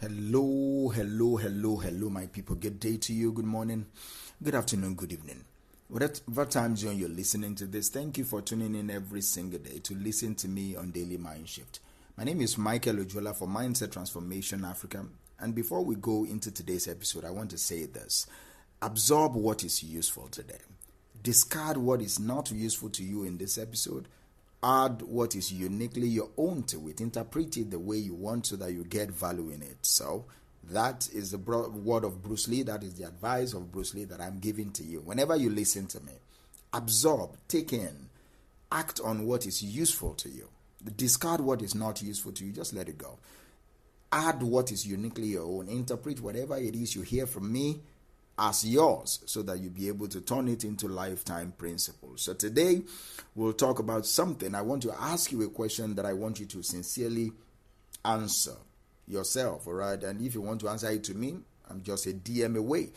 Hello, my people. Good day to you, good morning, good afternoon, good evening. Whatever time zone you're listening to this, thank you for tuning in every single day to listen to me on Daily Mind Shift. My name is Michael Ojola for Mindset Transformation Africa. And before we go into today's episode, I want to say this. Absorb what is useful today. Discard what is not useful to you in this episode. Add what is uniquely your own to it. Interpret it the way you want so that you get value in it. So that is the word of Bruce Lee. That is the advice of Bruce Lee that I'm giving to you. Whenever you listen to me, absorb, take in, act on what is useful to you. Discard what is not useful to you. Just let it go. Add what is uniquely your own. Interpret whatever it is you hear from me as yours so that you'll be able to turn it into lifetime principles. So today we'll talk about something. I want to ask you a question that I want you to sincerely answer yourself, all right? And if you want to answer it to me, I'm just a DM away.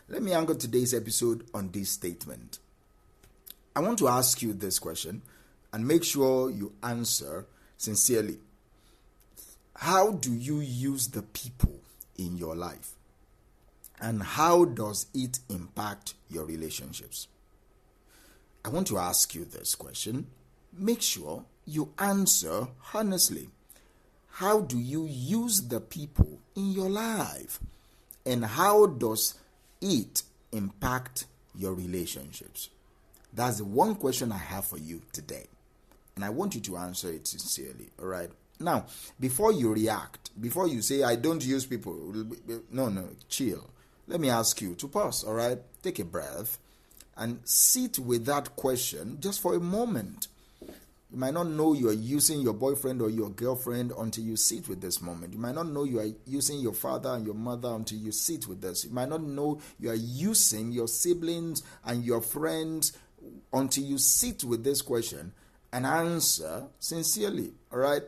Let me anchor today's episode on this statement. I want to ask you this question and make sure you answer sincerely. How do you use the people in your life? And how does it impact your relationships? I want to ask you this question. Make sure you answer honestly. How do you use the people in your life? And how does it impact your relationships? That's the one question I have for you today. And I want you to answer it sincerely, all right? Now, before you react, before you say, I don't use people, no, chill. Let me ask you to pause, all right? Take a breath and sit with that question just for a moment. You might not know you are using your boyfriend or your girlfriend until you sit with this moment. You might not know you are using your father and your mother until you sit with this. You might not know you are using your siblings and your friends until you sit with this question and answer sincerely, all right?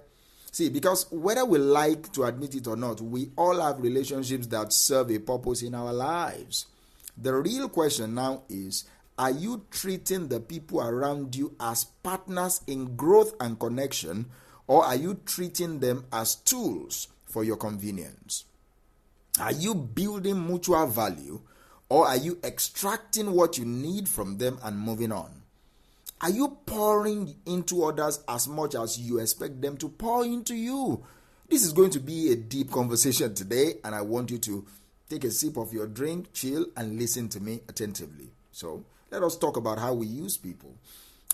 See, because whether we like to admit it or not, we all have relationships that serve a purpose in our lives. The real question now is, are you treating the people around you as partners in growth and connection, or are you treating them as tools for your convenience? Are you building mutual value, or are you extracting what you need from them and moving on? Are you pouring into others as much as you expect them to pour into you? This is going to be a deep conversation today, and I want you to take a sip of your drink, chill, and listen to me attentively. So, let us talk about how we use people,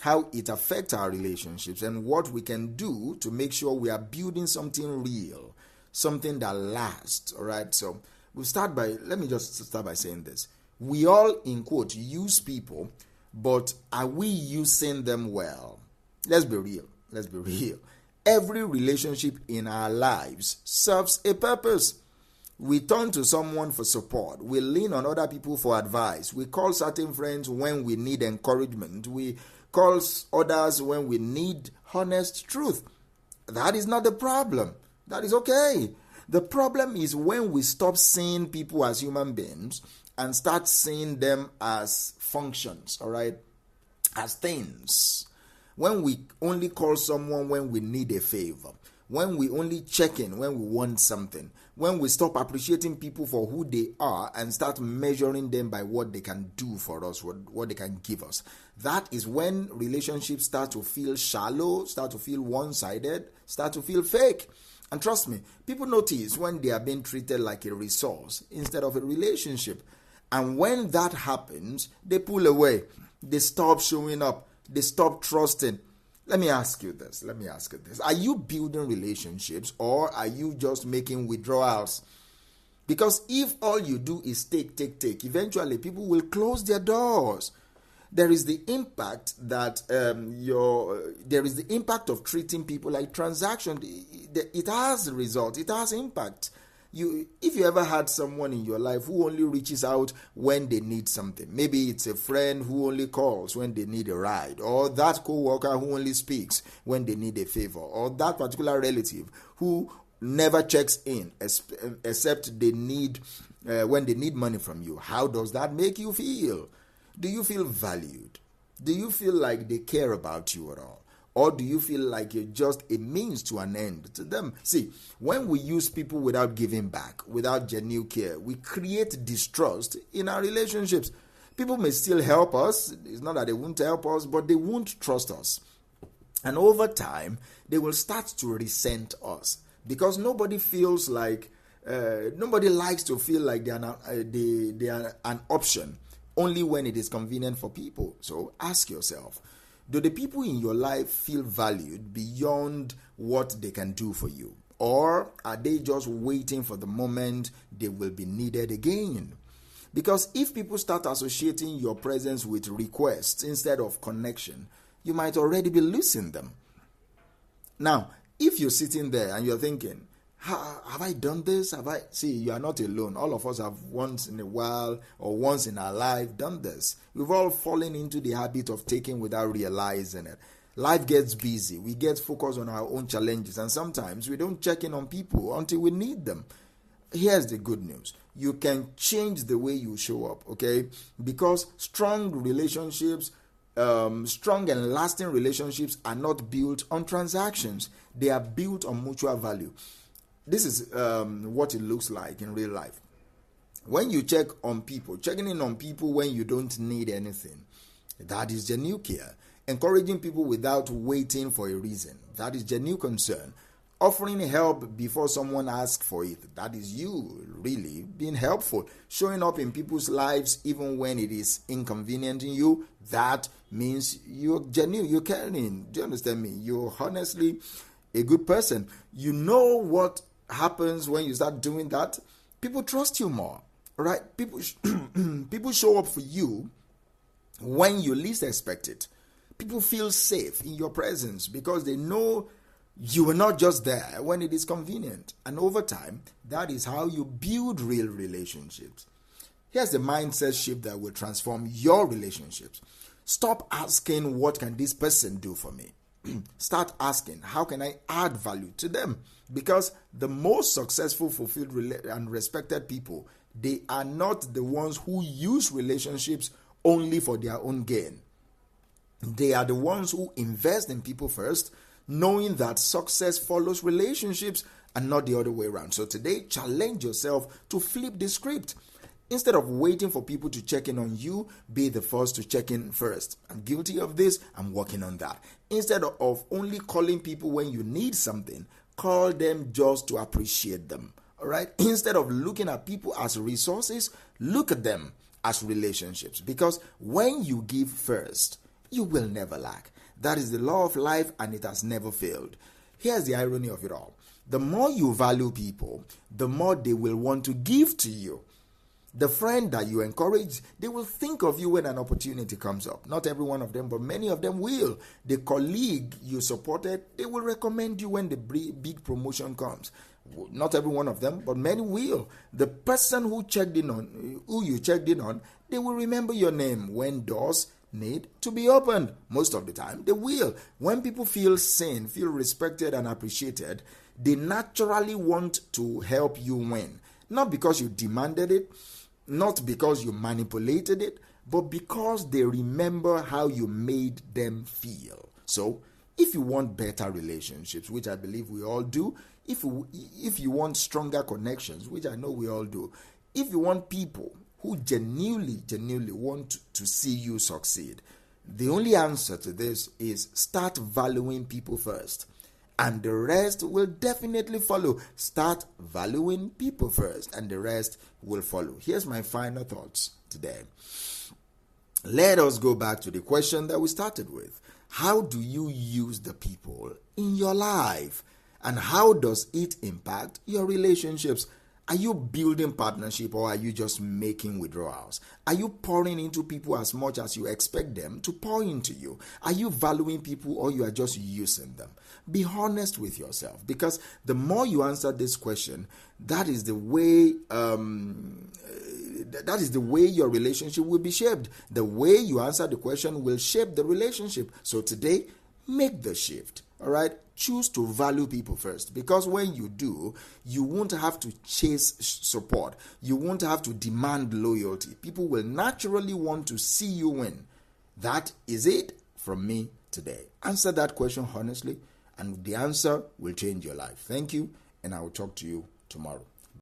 how it affects our relationships, and what we can do to make sure we are building something real, something that lasts, all right? So, let me just start by saying this. We all, in quote, use people, but are we using them well? Let's be real. Every relationship in our lives serves a purpose. We turn to someone for support. We lean on other people for advice. We call certain friends when we need encouragement. We call others when we need honest truth. That is not the problem. That is okay. The problem is when we stop seeing people as human beings and start seeing them as functions, all right, as things. When we only call someone when we need a favor, when we only check in when we want something, when we stop appreciating people for who they are and start measuring them by what they can do for us, what they can give us. That is when relationships start to feel shallow, start to feel one-sided, start to feel fake. And trust me, people notice when they are being treated like a resource instead of a relationship. And when that happens, they pull away. They stop showing up. They stop trusting. Let me ask you this. Are you building relationships, or are you just making withdrawals? Because if all you do is take, eventually people will close their doors. There is the impact that there is the impact of treating people like transaction. It has a result. It has impact. If you ever had someone in your life who only reaches out when they need something, maybe it's a friend who only calls when they need a ride, or that co-worker who only speaks when they need a favor, or that particular relative who never checks in except they need when they need money from you, how does that make you feel? Do you feel valued? Do you feel like they care about you at all? Or do you feel like you're just a means to an end to them? See, when we use people without giving back, without genuine care, we create distrust in our relationships. People may still help us. It's not that they won't help us, but they won't trust us. And over time, they will start to resent us because nobody feels like, nobody likes to feel like they are an option only when it is convenient for people. So ask yourself, do the people in your life feel valued beyond what they can do for you? Or are they just waiting for the moment they will be needed again? Because if people start associating your presence with requests instead of connection, you might already be losing them. Now, if you're sitting there and you're thinking, have I done this? See, you are not alone. All of us have once in a while or once in our life done this. We've all fallen into the habit of taking without realizing it. Life gets busy. We get focused on our own challenges, and sometimes we don't check in on people until we need them. Here's the good news. You can change the way you show up, okay? Because strong relationships, strong and lasting relationships are not built on transactions. They are built on mutual value. This is what it looks like in real life. When you check on people, checking in on people when you don't need anything, that is genuine care. Encouraging people without waiting for a reason, that is genuine concern. Offering help before someone asks for it, that is you really being helpful. Showing up in people's lives even when it is inconvenient in you, that means you're genuine, you're caring. Do you understand me? You're honestly a good person. You know what happens when you start doing that? People trust you more, right? People show up for you when you least expect it. People feel safe in your presence because they know you are not just there when it is convenient. And over time, that is how you build real relationships. Here's the mindset shift that will transform your relationships. Stop asking, what can this person do for me? Start asking, how can I add value to them? Because the most successful, fulfilled, and respected people, they are not the ones who use relationships only for their own gain. They are the ones who invest in people first, knowing that success follows relationships and not the other way around. So today, challenge yourself to flip the script. Instead of waiting for people to check in on you, be the first to check in first. I'm guilty of this. I'm working on that. Instead of only calling people when you need something, call them just to appreciate them. All right? Instead of looking at people as resources, look at them as relationships. Because when you give first, you will never lack. That is the law of life, and it has never failed. Here's the irony of it all. The more you value people, the more they will want to give to you. The friend that you encourage, they will think of you when an opportunity comes up. Not every one of them, but many of them will. The colleague you supported, they will recommend you when the big promotion comes. Not every one of them, but many will. The person who you checked in on, they will remember your name when doors need to be opened. Most of the time, they will. When people feel seen, feel respected and appreciated, they naturally want to help you win. Not because you demanded it, not because you manipulated it, but because they remember how you made them feel. So, if you want better relationships, which I believe we all do, if you want stronger connections, which I know we all do, if you want people who genuinely want to see you succeed, the only answer to this is start valuing people first. And the rest will definitely follow. Start valuing people first, and the rest will follow. Here's my final thoughts today. Let us go back to the question that we started with. How do you use the people in your life? And how does it impact your relationships? Are you building partnership, or are you just making withdrawals? Are you pouring into people as much as you expect them to pour into you? Are you valuing people, or you are just using them? Be honest with yourself, because the more you answer this question, that is the way your relationship will be shaped. The way you answer the question will shape the relationship. So today, make the shift. All right? Choose to value people first, because when you do, you won't have to chase support. You won't have to demand loyalty. People will naturally want to see you win. That is it from me today? Answer that question honestly, and the answer will change your life. Thank you, and I will talk to you tomorrow.